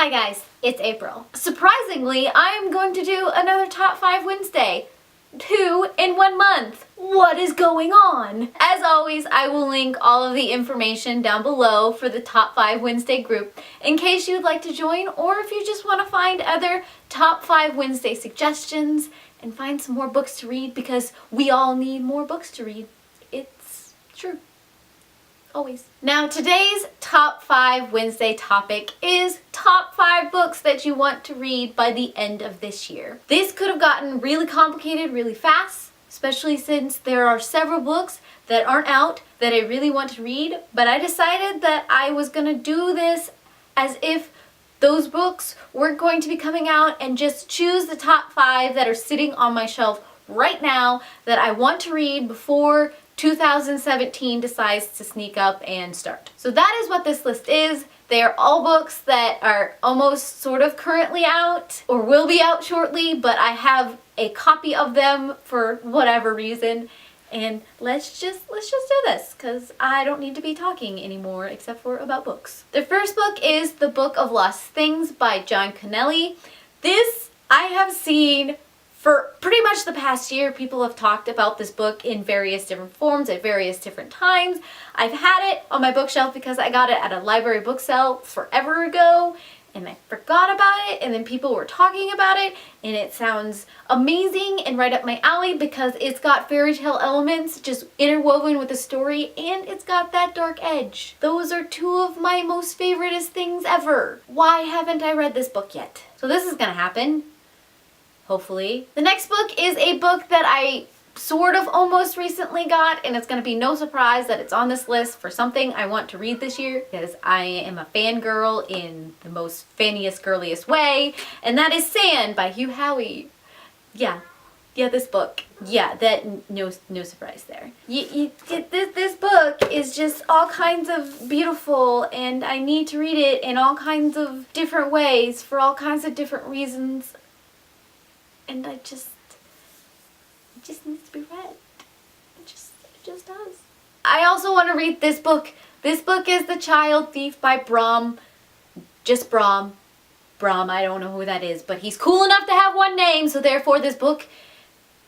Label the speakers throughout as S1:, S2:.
S1: Hi guys, it's April. Surprisingly, I'm going to do another Top 5 Wednesday. 2 in 1 month. What is going on? As always, I will link all of the information down below for the Top 5 Wednesday group in case you'd like to join, or if you just want to find other Top 5 Wednesday suggestions and find some more books to read, because we all need more books to read. It's true. Always. Now today's Top 5 Wednesday topic is top 5 books that you want to read by the end of this year. This could have gotten really complicated really fast, especially since there are several books that aren't out that I really want to read, but I decided that I was going to do this as if those books weren't going to be coming out and just choose the top 5 that are sitting on my shelf right now that I want to read before 2017 decides to sneak up and start. So that is what this list is. They are all books that are almost sort of currently out or will be out shortly, but I have a copy of them for whatever reason. And let's just do this, because I don't need to be talking anymore except for about books. The first book is The Book of Lost Things by John Connelly. This I have seen for pretty much the past year. People have talked about this book in various different forms at various different times. I've had it on my bookshelf because I got it at a library book sale forever ago and I forgot about it, and then people were talking about it and it sounds amazing and right up my alley because it's got fairy tale elements just interwoven with the story, and it's got that dark edge. Those are two of my most favoriteest things ever. Why haven't I read this book yet? So this is gonna happen. Hopefully. The next book is a book that I sort of almost recently got, and it's going to be no surprise that it's on this list for something I want to read this year, because I am a fangirl in the most fanniest, girliest way, and that is Sand by Hugh Howey. Yeah, this book. Yeah, that no surprise there. This book is just all kinds of beautiful, and I need to read it in all kinds of different ways for all kinds of different reasons. And it just needs to be read. It just does. I also want to read this book. This book is The Child Thief by Brom. Just Brom. Brom, I don't know who that is, but he's cool enough to have one name, so therefore this book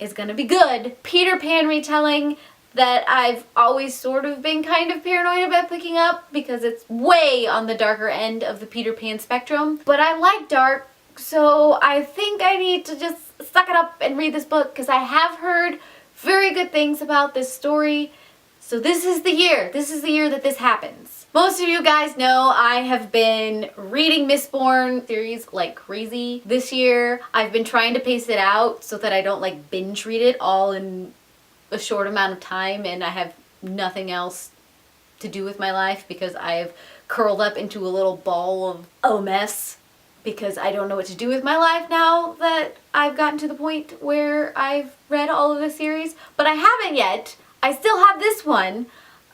S1: is gonna be good. Peter Pan retelling that I've always sort of been kind of paranoid about picking up because it's way on the darker end of the Peter Pan spectrum. But I like dark, so I think I need to just suck it up and read this book because I have heard very good things about this story. So this is the year. This is the year that this happens. Most of you guys know I have been reading Mistborn series like crazy this year. I've been trying to pace it out so that I don't like binge read it all in a short amount of time, and I have nothing else to do with my life because I have curled up into a little ball of a mess. Because I don't know what to do with my life now that I've gotten to the point where I've read all of the series. But I haven't yet. I still have this one.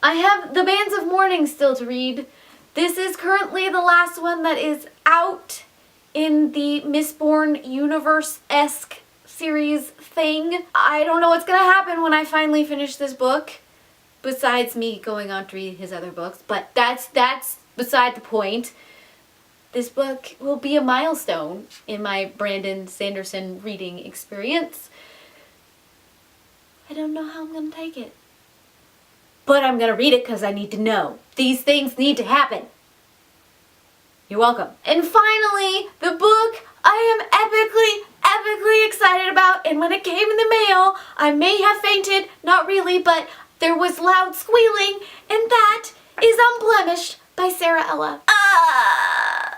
S1: I have The Bands of Mourning still to read. This is currently the last one that is out in the Mistborn universe-esque series thing. I don't know what's gonna happen when I finally finish this book, besides me going on to read his other books, but that's beside the point. This book will be a milestone in my Brandon Sanderson reading experience. I don't know how I'm going to take it. But I'm going to read it because I need to know. These things need to happen. You're welcome. And finally, the book I am epically excited about, and when it came in the mail, I may have fainted. Not really, but there was loud squealing, and that is Blemished by Sarah Ella.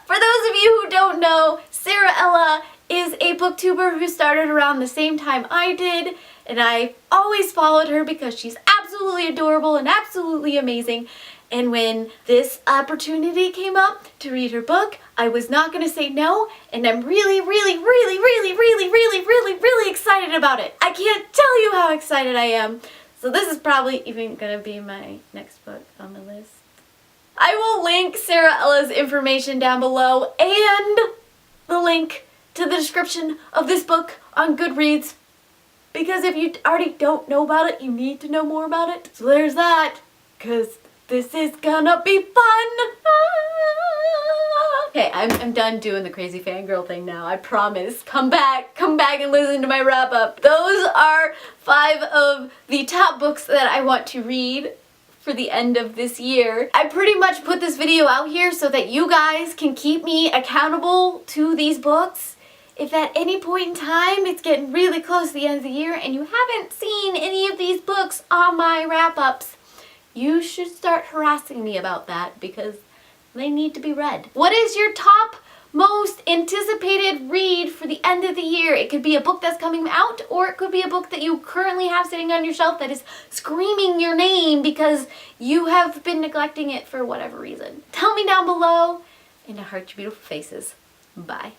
S1: For those of you who don't know, Sarah Ella is a booktuber who started around the same time I did, and I always followed her because she's absolutely adorable and absolutely amazing. And when this opportunity came up to read her book, I was not going to say no, and I'm really excited about it. I can't tell you how excited I am. So this is probably even going to be my next book on the list. I will link Sarah Ella's information down below and the link to the description of this book on Goodreads, because if you already don't know about it, you need to know more about it. So there's that, because this is gonna be fun. Okay, I'm done doing the crazy fangirl thing now, I promise. Come back and listen to my wrap up. Those are 5 of the top books that I want to read for the end of this year. I pretty much put this video out here so that you guys can keep me accountable to these books. If at any point in time it's getting really close to the end of the year and you haven't seen any of these books on my wrap-ups, you should start harassing me about that because they need to be read. What is your top most anticipated read for the end of the year? It could be a book that's coming out, or it could be a book that you currently have sitting on your shelf that is screaming your name because you have been neglecting it for whatever reason. Tell me down below, and I heart your beautiful faces. Bye.